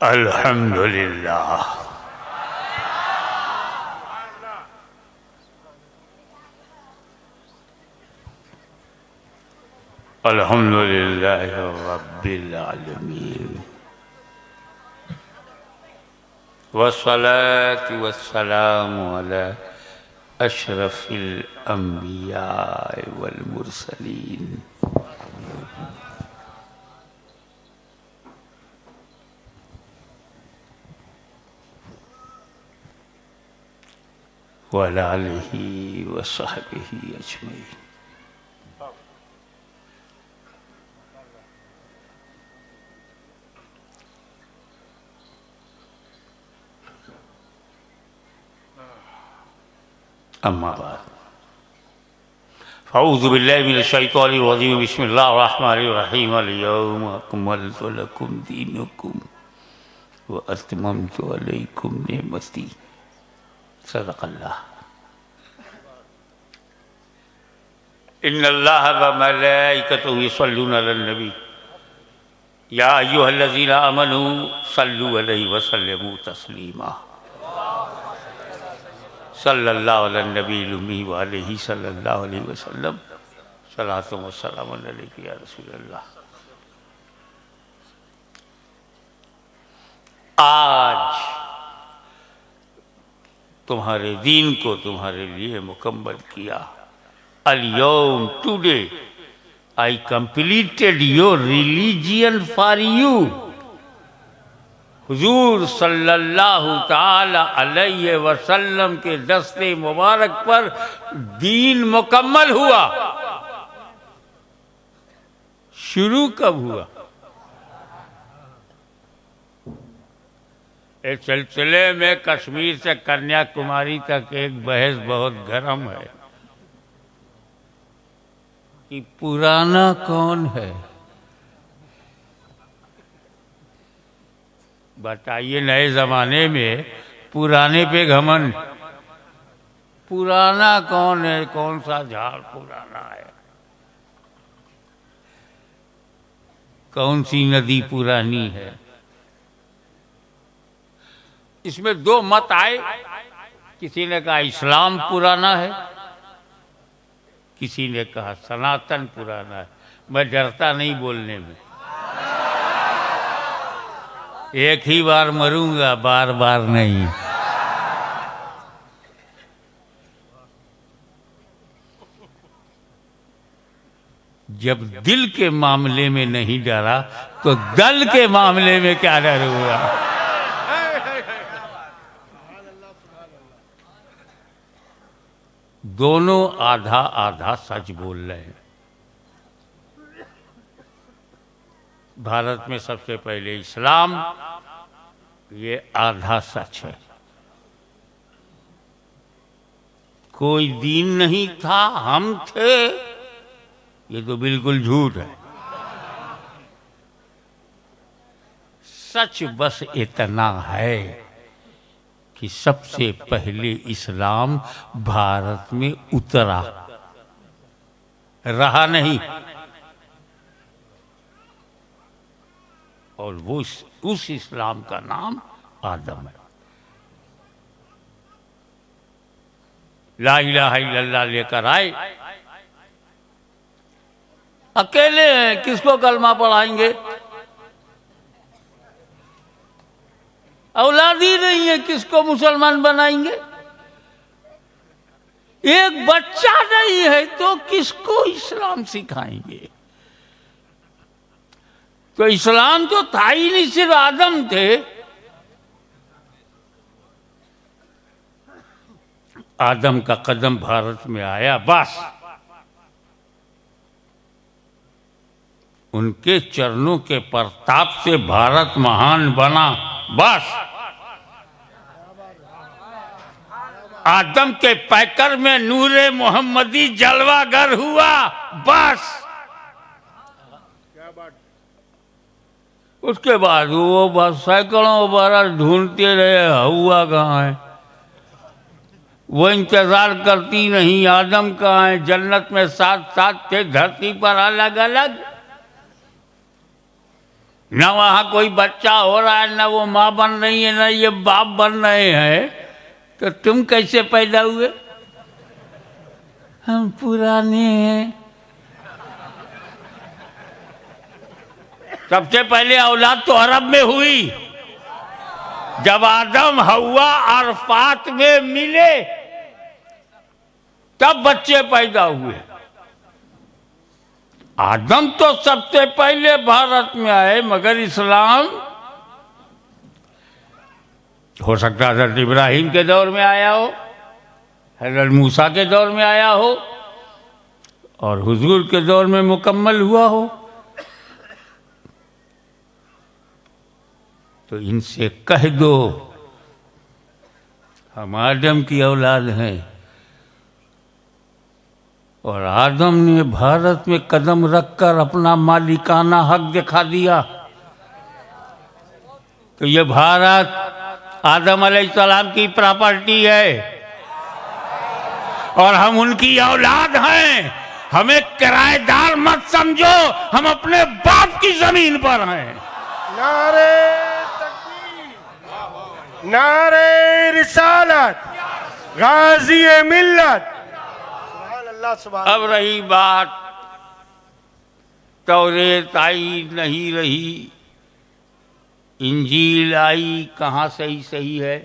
अल्हम्दुलिल्लाह। अल्हम्दुलिल्लाह रब्बिल आलमीन वस्सलातु वस्सलामु अला अशरफिल अंबिया वल मुरसलीन वअला आलिहि वसहबिहि अजमईन। अम्मा बाद अऊज़ु बिल्लाहि मिनश शैतानिर रजीम बिस्मिल्लाहिर रहमानिर रहीम अल-यौम अकमलतु लकुम दीनकुम व अतममतु अलैकुम निअमती। सदक़ल्लाह। इन्नल्लाह व मलाइकतहु युसल्लूना अलन नबी या अय्युहल्लज़ीना आमनू सल्लु अलैहि व सल्लिमू तस्लीमा। सल्लल्लाहु अला नबील उम्मी व अलैहि सल्लल्लाहु अलैहि वसल्लम। सलातो व सलाम अलैका या रसूलल्लाह। आज तुम्हारे दीन को तुम्हारे लिए मुकम्मल किया। अल-यौम, today I completed your religion for you. हुजूर सल्लल्लाहु ताला अलैहि वसल्लम के दस्ते मुबारक पर दीन मुकम्मल हुआ। शुरू कब हुआ? इस सिलसिले में कश्मीर से कन्याकुमारी तक एक बहस बहुत गर्म है कि पुराना कौन है। बताइए, नए जमाने में पुराने पे घमंड। पुराना कौन है? कौन सा झाड़ पुराना है? कौन सी नदी पुरानी है? इसमें दो मत आए। किसी ने कहा इस्लाम पुराना है, किसी ने कहा सनातन पुराना है। मैं डरता नहीं बोलने में। एक ही बार मरूंगा, बार बार नहीं। जब दिल के मामले में नहीं डरा तो दल के मामले में क्या डर हुआ? दोनों आधा आधा सच बोल रहे हैं। भारत में सबसे पहले इस्लाम, ये आधा सच है। कोई दीन नहीं था, हम थे, ये तो बिल्कुल झूठ है। सच बस इतना है कि सबसे पहले इस्लाम भारत में उतरा, रहा नहीं। और वो उस इस्लाम का नाम आदम है। ला इलाहा इल्लल्लाह लेकर आए, अकेले हैं, किसको कलमा पढ़ाएंगे? औलाद ही नहीं है, किसको मुसलमान बनाएंगे? एक बच्चा नहीं है तो किसको इस्लाम सिखाएंगे? तो इस्लाम तो था ही नहीं, सिर्फ आदम थे। आदम का कदम भारत में आया, बस उनके चरणों के प्रताप से भारत महान बना। बस आदम के पैकर में नूरे मोहम्मदी जलवागर हुआ। बस उसके बाद वो बस सैकड़ों बरस ढूंढते रहे, हुआ कहाँ है? वो इंतजार करती नहीं, आदम कहाँ है? जन्नत में साथ साथ थे, धरती पर अलग अलग। ना वहाँ कोई बच्चा हो रहा है, ना वो माँ बन रही है, ना ये बाप बन रहे हैं, तो तुम कैसे पैदा हुए? हम पुराने हैं। सबसे पहले औलाद तो अरब में हुई, जब आदम हव्वा अरफात में मिले तब बच्चे पैदा हुए। आदम तो सबसे पहले भारत में आए, मगर इस्लाम हो सकता है हज़रत इब्राहिम के दौर में आया हो, हज़रत मूसा के दौर में आया हो, और हुजूर के दौर में मुकम्मल हुआ हो। तो इनसे कह दो हम आदम की औलाद हैं, और आदम ने भारत में कदम रखकर अपना मालिकाना हक दिखा दिया। तो ये भारत आदम अलैहिस्सलाम की प्रॉपर्टी है और हम उनकी औलाद हैं। हमें किराएदार मत समझो, हम अपने बाप की जमीन पर हैं। नारे तकबीर, नारे रिसालत, गाजी मिल्लत। अब रही बात तौरेत आई नहीं रही, इंजील आई, कहाँ सही है,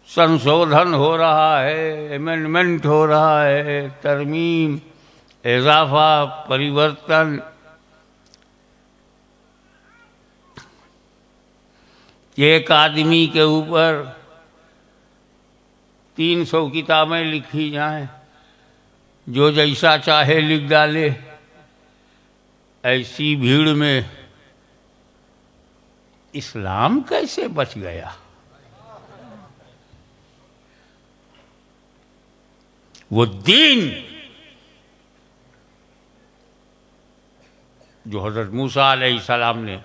संशोधन हो रहा है, अमेंडमेंट हो रहा है, तरमीम, इजाफा, परिवर्तन। एक आदमी के ऊपर 300 किताबें लिखी जाएं, जो जैसा चाहे लिख डाले। ऐसी भीड़ में इस्लाम कैसे बच गया? वो दीन जो हज़रत मूसा अलैहिस्सलाम ने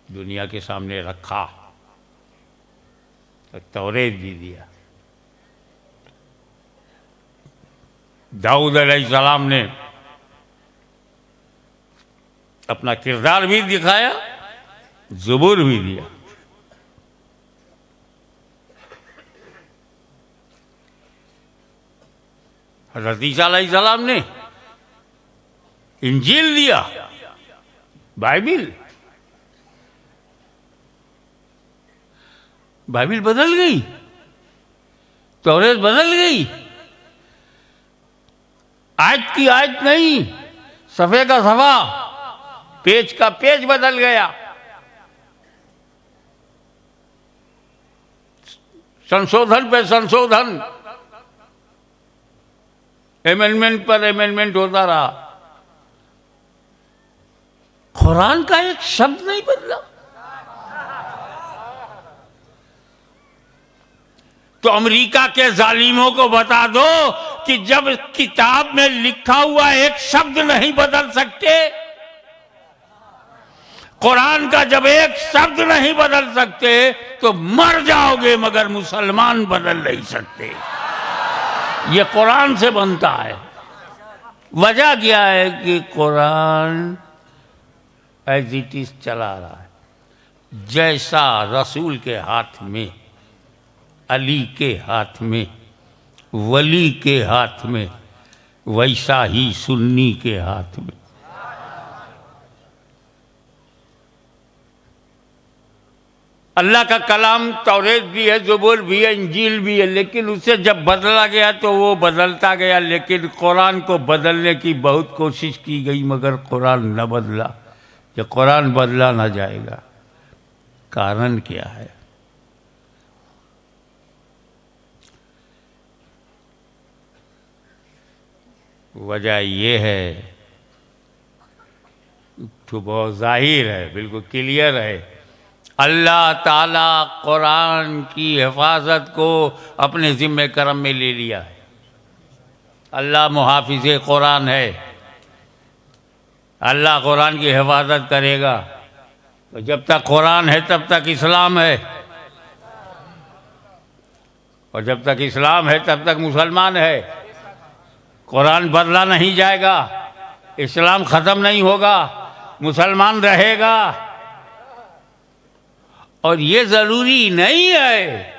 दुनिया के सामने रखा, तो तौरेत भी दिया। दाऊद अलैहिस्सलाम ने अपना किरदार भी दिखाया, ज़बूर भी दिया। हज़रत ईसा अलैहिस्सलाम ने इंजील दिया, बाइबिल बदल गई, तौरेत बदल गई। आयत की आयत नहीं, सफ़े का सफ़ा, पेज का पेज बदल गया। संशोधन पे संशोधन, अमेंडमेंट पर अमेंडमेंट होता रहा। कुरान का एक शब्द नहीं बदला। तो अमेरिका के जालिमों को बता दो कि जब किताब में लिखा हुआ एक शब्द नहीं बदल सकते, कुरान का जब एक शब्द नहीं बदल सकते, तो मर जाओगे, मगर मुसलमान बदल नहीं सकते। ये कुरान से बनता है। वजह क्या है कि कुरान एज इट इज चला रहा है। जैसा रसूल के हाथ में, अली के हाथ में, वली के हाथ में, वैसा ही सुन्नी के हाथ में। अल्लाह का कलाम तौरेत भी है, ज़बूर भी है, इंजील भी है, लेकिन उसे जब बदला गया तो वो बदलता गया। लेकिन कुरान को बदलने की बहुत कोशिश की गई, मगर कुरान न बदला। ये कुरान बदला ना जाएगा। कारण क्या है? वजह ये है, तो बहुत जाहिर है, बिल्कुल क्लियर है। अल्लाह ताला कुरान की हिफाजत को अपने ज़िम्मे करम में ले लिया है। अल्लाह मुहाफिज़ कुरान है। अल्लाह कुरान की हिफाजत करेगा। तो जब तक कुरान है तब तक इस्लाम है, और जब तक इस्लाम है तब तक मुसलमान है। कुरान बदला नहीं जाएगा, इस्लाम ख़त्म नहीं होगा। मुसलमान रहेगा। और ये जरूरी नहीं है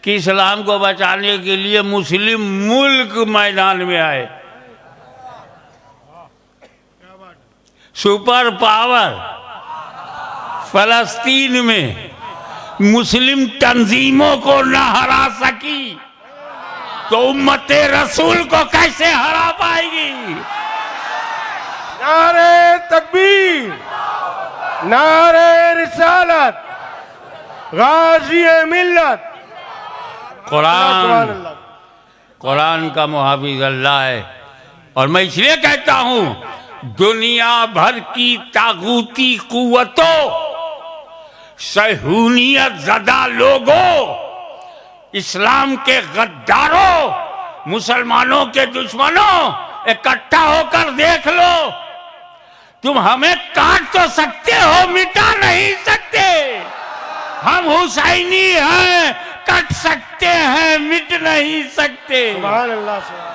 कि इस्लाम को बचाने के लिए मुस्लिम मुल्क मैदान में आए। सुपर पावर फलस्तीन में मुस्लिम तंजीमों को न हरा सकी तो उम्मते रसूल को कैसे हरा पाएगी? नारे तकबीर, नारे रिसालत, गाजी मिल्लत। कुरान का मुहाफिज अल्लाह है। और मैं इसलिए कहता हूं, दुनिया भर की तागूती कुव्वतों, सहूनियत ज़दा लोगों, इस्लाम के गद्दारों, मुसलमानों के दुश्मनों, इकट्ठा होकर देख लो। तुम हमें काट तो सकते हो, मिटा नहीं सकते। हम हुसैनी हैं, कट सकते हैं, मिट नहीं सकते। सुभान अल्लाह से।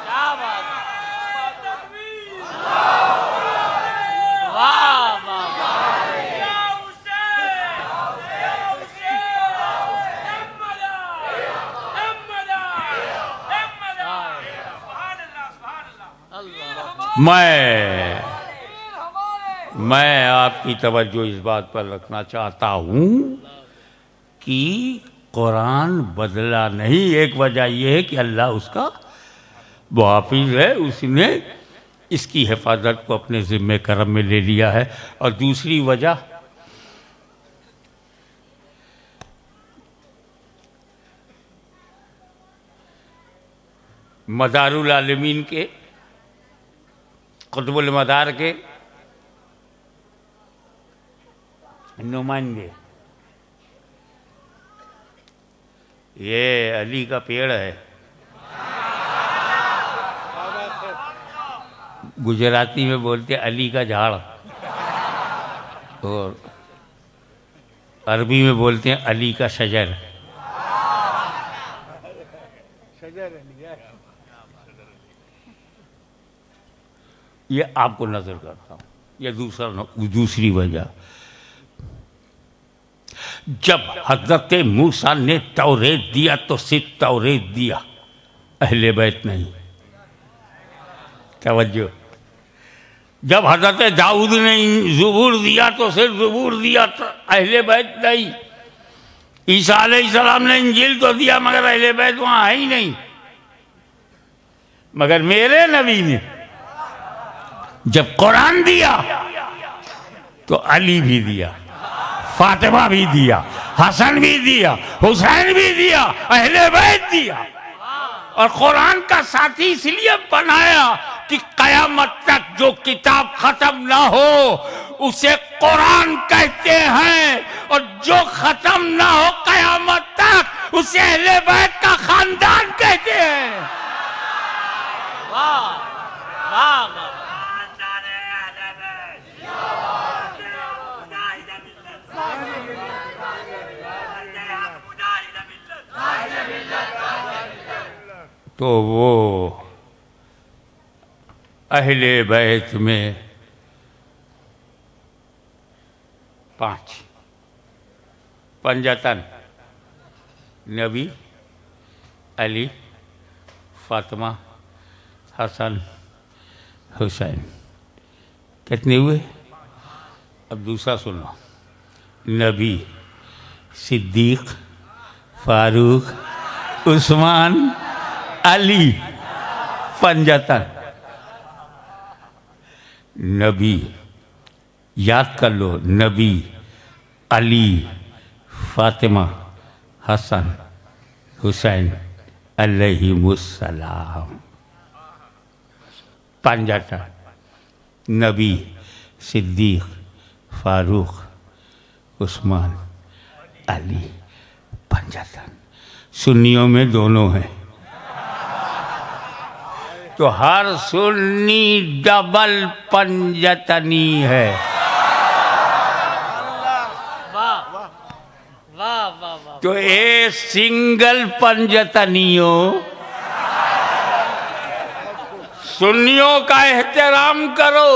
मैं आपकी तवज्जो इस बात पर रखना चाहता हूं कि कुरान बदला नहीं। एक वजह यह है कि अल्लाह उसका मुहाफिज है, उसने इसकी हिफाजत को अपने जिम्मे करम में ले लिया है। और दूसरी वजह मदारुल आलमीन के, कुतुबुल मदार के नुमाइंदे, ये अली का पेड़ है। गुजराती में बोलते अली का झाड़, और अरबी में बोलते हैं अली का शजर। ये आपको नजर करता हूं। ये दूसरी वजह, जब हजरत मूसा ने तौरेत दिया तो सिर्फ तौरेत दिया, अहले बैत नहीं। तवज्जो, जब हजरत दाऊद ने ज़बूर दिया तो सिर्फ ज़बूर दिया, तो अहले बैत नहीं। ईसा अलैहिस्सलाम ने इंजील तो दिया, मगर अहले बैत वहां है ही नहीं। मगर मेरे नबी ने जब कुरान दिया तो अली भी दिया, फातिमा भी दिया, हसन भी दिया, हुसैन भी दिया, अहले बैत दिया। और कुरान का साथी इसलिए बनाया कि कयामत तक जो किताब खत्म ना हो उसे कुरान कहते हैं, और जो खत्म ना हो कयामत तक उसे अहले बैत का खानदान कहते हैं। वाह वाह वाह। तो वो अहले बैत में 5 पंजतन, नबी, अली, फातिमा, हसन, हुसैन, कितने हुए? अब दूसरा सुनो, नबी, सिद्दीक, फारूक, उस्मान, अली, पंजतन। नबी, याद कर लो, नबी, अली, फातिमा, हसन, हुसैन अलैहिमुस्सलाम। पंजतन, नबी, सिद्दीक, फारूक, उस्मान, अली, पंजतन। सुन्नियों में दोनों हैं, तो हर सुन्नी डबल पंजतनी है। तो ए सिंगल पंजतनियों, सुन्नियों का एहतराम करो।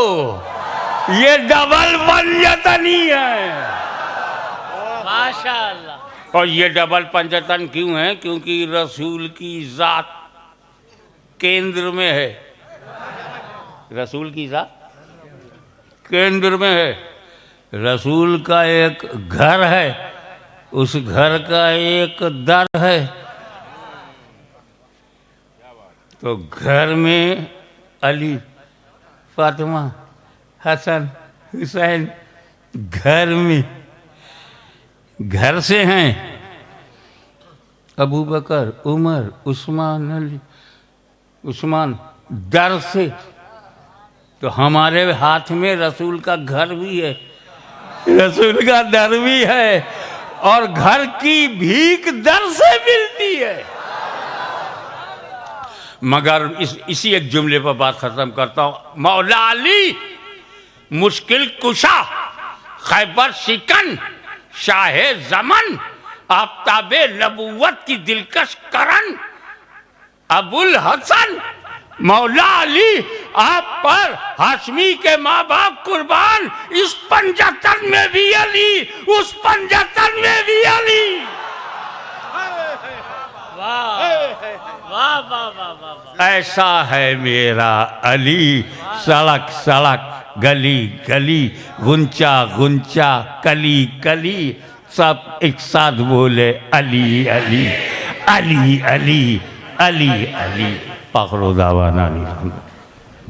ये डबल पंजतनी है। माशाअल्लाह। और ये डबल पंजतन क्यों है? क्योंकि रसूल की जात केंद्र में है। रसूल की जात केंद्र में है। रसूल का एक घर है, उस घर का एक दर है। तो घर में अली, फातिमा, हसन, हुसैन घर में, घर से हैं। अबू बकर, उमर, उस्मान, अली, उस्मान दर से। तो हमारे हाथ में रसूल का घर भी है, रसूल का दर भी है, और घर की भीख दर से मिलती है। मगर इसी एक जुमले पर बात खत्म करता हूं। मौला अली मुश्किल कुशा, खैबर शिकन, शाहे जमन, आफ्ताबे नबुव्वत की दिलकश करन, अबुल हसन। मौला अली आप पर हाशमी के माँ बाप कुर्बान, इस पंजतन में भी अली, उस पंजतन में भी अली। वाह वाह वाह वाह वाह। ऐसा है मेरा अली, सड़क सड़क, गली गली, गुंचा गुंचा, कली कली, सब एक साथ बोले अली अली, अली अली, अली अली। पकड़ो दावा नानी।